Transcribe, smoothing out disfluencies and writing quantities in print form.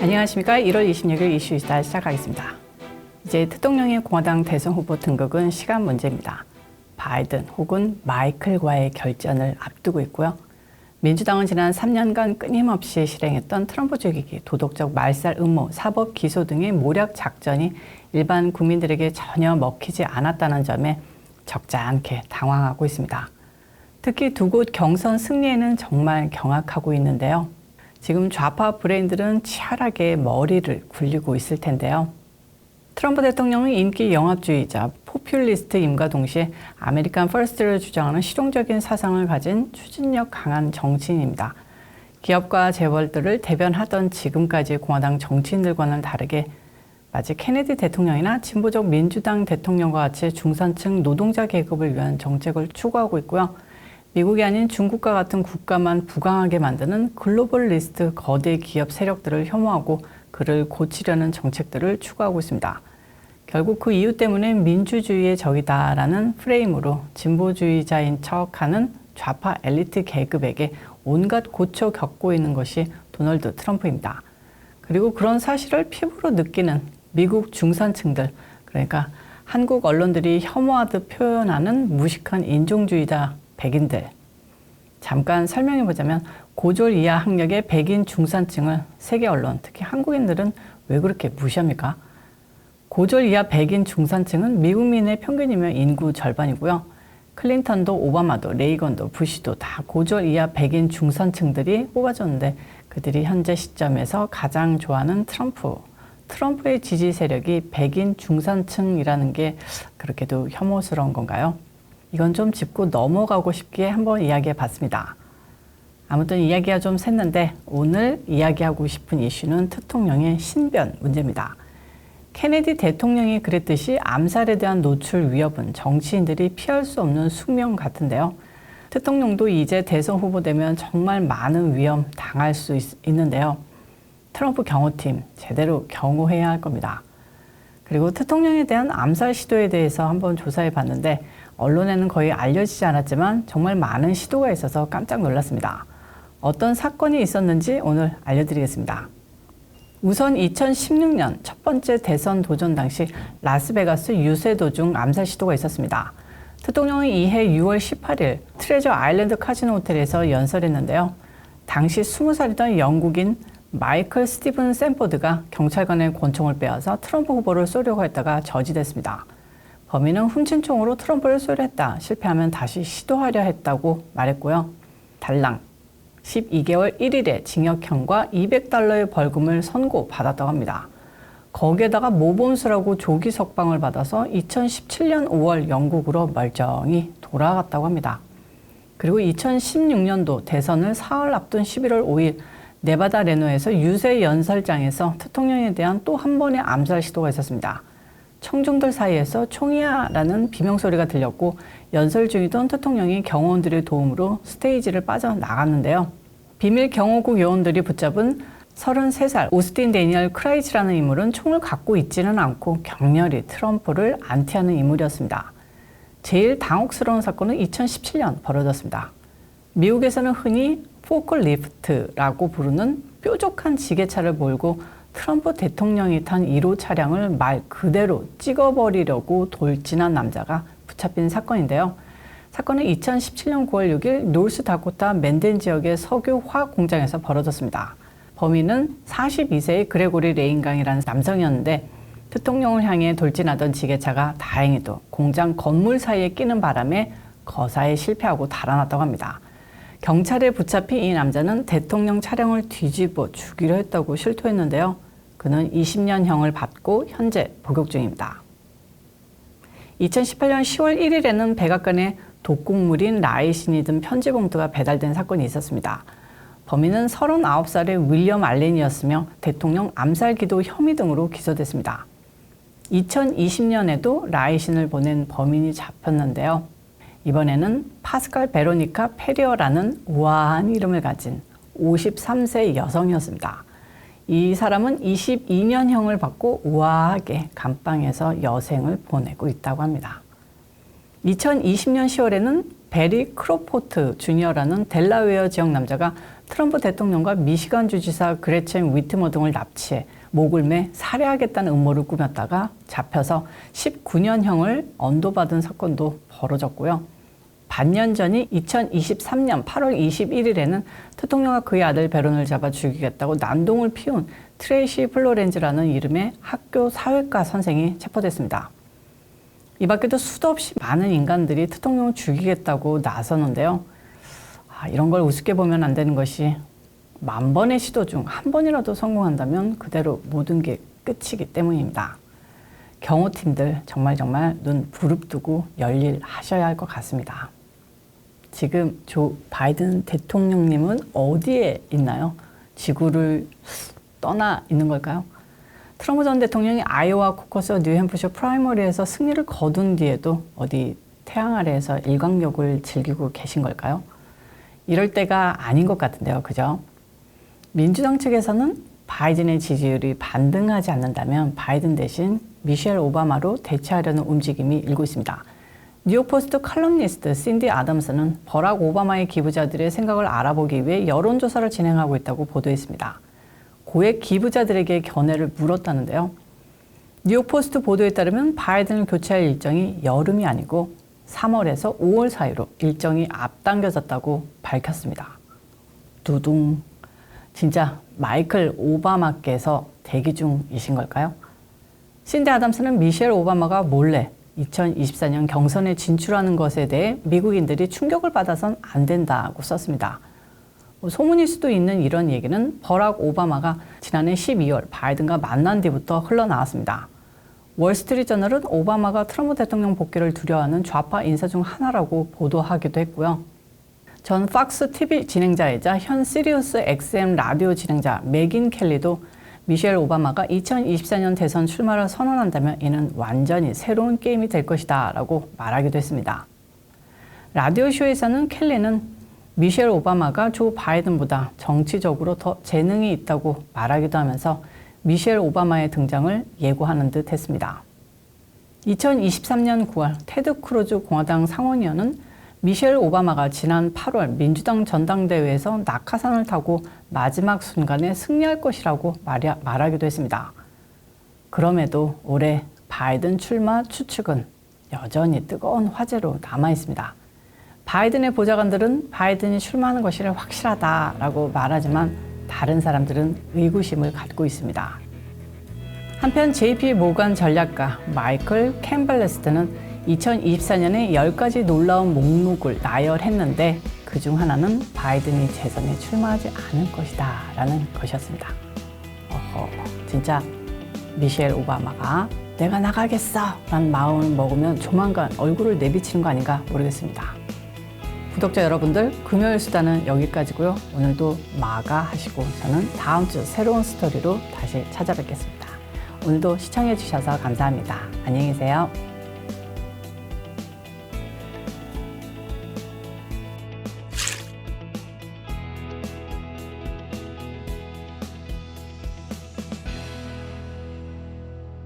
안녕하십니까. 1월 26일 이슈이스타 시작하겠습니다. 이제 대통령의 공화당 대선 후보 등극은 시간 문제입니다. 바이든 혹은 마이클과의 결전을 앞두고 있고요. 민주당은 지난 3년간 끊임없이 실행했던 트럼프 죽이기, 도덕적 말살 음모, 사법 기소 등의 모략 작전이 일반 국민들에게 전혀 먹히지 않았다는 점에 적잖게 당황하고 있습니다. 특히 두 곳 경선 승리에는 정말 경악하고 있는데요. 지금 좌파 브레인들은 치열하게 머리를 굴리고 있을 텐데요. 트럼프 대통령은 인기 영합주의자, 포퓰리스트임과 동시에 아메리칸 퍼스트를 주장하는 실용적인 사상을 가진 추진력 강한 정치인입니다. 기업과 재벌들을 대변하던 지금까지 공화당 정치인들과는 다르게 마치 케네디 대통령이나 진보적 민주당 대통령과 같이 중산층 노동자 계급을 위한 정책을 추구하고 있고요. 미국이 아닌 중국과 같은 국가만 부강하게 만드는 글로벌리스트 거대 기업 세력들을 혐오하고 그를 고치려는 정책들을 추구하고 있습니다. 결국 그 이유 때문에 민주주의의 적이다라는 프레임으로 진보주의자인 척하는 좌파 엘리트 계급에게 온갖 고초 겪고 있는 것이 도널드 트럼프입니다. 그리고 그런 사실을 피부로 느끼는 미국 중산층들, 그러니까 한국 언론들이 혐오하듯 표현하는 무식한 인종주의자 백인들. 잠깐 설명해 보자면 고졸 이하 학력의 백인 중산층을 세계 언론, 특히 한국인들은 왜 그렇게 무시합니까? 고졸 이하 백인 중산층은 미국민의 평균이며 인구 절반이고요. 클린턴도 오바마도 레이건도 부시도 다 고졸 이하 백인 중산층들이 뽑아줬는데 그들이 현재 시점에서 가장 좋아하는 트럼프의 지지 세력이 백인 중산층이라는 게 그렇게도 혐오스러운 건가요? 이건 좀 짚고 넘어가고 싶기에 한번 이야기해 봤습니다. 아무튼 이야기가 좀 샜는데 오늘 이야기하고 싶은 이슈는 대통령의 신변 문제입니다. 케네디 대통령이 그랬듯이 암살에 대한 노출 위협은 정치인들이 피할 수 없는 숙명 같은데요. 대통령도 이제 대선 후보 되면 정말 많은 위험 당할 수 있는데요. 트럼프 경호팀 제대로 경호해야 할 겁니다. 그리고 대통령에 대한 암살 시도에 대해서 한번 조사해 봤는데 언론에는 거의 알려지지 않았지만 정말 많은 시도가 있어서 깜짝 놀랐습니다. 어떤 사건이 있었는지 오늘 알려드리겠습니다. 우선 2016년 첫 번째 대선 도전 당시 라스베가스 유세도 중 암살 시도가 있었습니다. 대통령은 이해 6월 18일 트레저 아일랜드 카지노 호텔에서 연설했는데요. 당시 20살이던 영국인 마이클 스티븐 샌포드가 경찰관의 권총을 빼앗아 트럼프 후보를 쏘려고 했다가 저지됐습니다. 범인은 훔친 총으로 트럼프를 쏘려 했다. 실패하면 다시 시도하려 했다고 말했고요. 달랑 12개월 1일의 징역형과 $200의 벌금을 선고받았다고 합니다. 거기에다가 모범수라고 조기 석방을 받아서 2017년 5월 영국으로 멀쩡히 돌아갔다고 합니다. 그리고 2016년도 대선을 사흘 앞둔 11월 5일 네바다 레노에서 유세 연설장에서 대통령에 대한 또 한 번의 암살 시도가 있었습니다. 청중들 사이에서 총이야라는 비명소리가 들렸고 연설 중이던 대통령이 경호원들의 도움으로 스테이지를 빠져나갔는데요. 비밀 경호국 요원들이 붙잡은 33살 오스틴 데니얼 크라이치라는 인물은 총을 갖고 있지는 않고 격렬히 트럼프를 안티하는 인물이었습니다. 제일 당혹스러운 사건은 2017년 벌어졌습니다. 미국에서는 흔히 포클리프트라고 부르는 뾰족한 지게차를 몰고 트럼프 대통령이 탄 1호 차량을 말 그대로 찍어버리려고 돌진한 남자가 붙잡힌 사건인데요. 사건은 2017년 9월 6일 노스다코타 맨덴 지역의 석유 화학 공장에서 벌어졌습니다. 범인은 42세의 그레고리 레인강이라는 남성이었는데 대통령을 향해 돌진하던 지게차가 다행히도 공장 건물 사이에 끼는 바람에 거사에 실패하고 달아났다고 합니다. 경찰에 붙잡힌 이 남자는 대통령 차량을 뒤집어 죽이려 했다고 실토했는데요. 그는 20년형을 받고 현재 복역 중입니다. 2018년 10월 1일에는 백악관에 독국물인 라이신이 든 편지 봉투가 배달된 사건이 있었습니다. 범인은 39살의 윌리엄 알렌이었으며 대통령 암살 기도 혐의 등으로 기소됐습니다. 2020년에도 라이신을 보낸 범인이 잡혔는데요. 이번에는 파스칼 베로니카 페리어라는 우아한 이름을 가진 53세 여성이었습니다. 이 사람은 22년형을 받고 우아하게 감방에서 여생을 보내고 있다고 합니다. 2020년 10월에는 베리 크로포트 주니어라는 델라웨어 지역 남자가 트럼프 대통령과 미시간 주지사 그레첸 위트머 등을 납치해 목을 매 살해하겠다는 음모를 꾸몄다가 잡혀서 19년형을 언도받은 사건도 벌어졌고요. 반년 전인 2023년 8월 21일에는 대통령과 그의 아들 베론을 잡아 죽이겠다고 난동을 피운 트레이시 플로렌즈라는 이름의 학교 사회과 선생이 체포됐습니다. 이 밖에도 수도 없이 많은 인간들이 대통령을 죽이겠다고 나서는데요. 이런 걸 우습게 보면 안 되는 것이 10,000번의 시도 중 한 번이라도 성공한다면 그대로 모든 게 끝이기 때문입니다. 경호팀들 정말 눈 부릅뜨고 열일하셔야 할 것 같습니다. 지금 조 바이든 대통령님은 어디에 있나요? 지구를 떠나 있는 걸까요? 트럼프 전 대통령이 아이오와 코커스, 뉴햄프셔 프라이머리에서 승리를 거둔 뒤에도 어디 태양 아래에서 일광욕을 즐기고 계신 걸까요? 이럴 때가 아닌 것 같은데요. 그죠? 민주당 측에서는 바이든의 지지율이 반등하지 않는다면 바이든 대신 미셸 오바마로 대체하려는 움직임이 일고 있습니다. 뉴욕포스트 칼럼니스트 신디 아담스는 버락 오바마의 기부자들의 생각을 알아보기 위해 여론조사를 진행하고 있다고 보도했습니다. 고액 기부자들에게 견해를 물었다는데요. 뉴욕포스트 보도에 따르면 바이든을 교체할 일정이 여름이 아니고 3월에서 5월 사이로 일정이 앞당겨졌다고 밝혔습니다. 두둥. 진짜 마이클 오바마께서 대기 중이신 걸까요? 신디 아담스는 미셸 오바마가 몰래 2024년 경선에 진출하는 것에 대해 미국인들이 충격을 받아선 안 된다고 썼습니다. 소문일 수도 있는 이런 얘기는 버락 오바마가 지난해 12월 바이든과 만난 뒤부터 흘러나왔습니다. 월스트리트저널은 오바마가 트럼프 대통령 복귀를 두려워하는 좌파 인사 중 하나라고 보도하기도 했고요. 전 팍스 TV 진행자이자 현 시리우스 XM 라디오 진행자 맥인 켈리도 미셸 오바마가 2024년 대선 출마를 선언한다면 이는 완전히 새로운 게임이 될 것이다 라고 말하기도 했습니다. 라디오쇼에서는 켈리는 미셸 오바마가 조 바이든보다 정치적으로 더 재능이 있다고 말하기도 하면서 미셸 오바마의 등장을 예고하는 듯 했습니다. 2023년 9월 테드 크루즈 공화당 상원의원은 미셸 오바마가 지난 8월 민주당 전당대회에서 낙하산을 타고 마지막 순간에 승리할 것이라고 말하기도 했습니다. 그럼에도 올해 바이든 출마 추측은 여전히 뜨거운 화제로 남아 있습니다. 바이든의 보좌관들은 바이든이 출마하는 것이 확실하다라고 말하지만 다른 사람들은 의구심을 갖고 있습니다. 한편 JP 모간 전략가 마이클 캠벨레스트는 2024년에 10가지 놀라운 목록을 나열했는데 그중 하나는 바이든이 재선에 출마하지 않을 것이다 라는 것이었습니다. 진짜 미셸 오바마가 내가 나가겠어 라는 마음을 먹으면 조만간 얼굴을 내비치는 거 아닌가 모르겠습니다. 구독자 여러분들, 금요일 수다는 여기까지고요. 오늘도 마가 하시고 저는 다음 주 새로운 스토리로 다시 찾아뵙겠습니다. 오늘도 시청해 주셔서 감사합니다. 안녕히 계세요.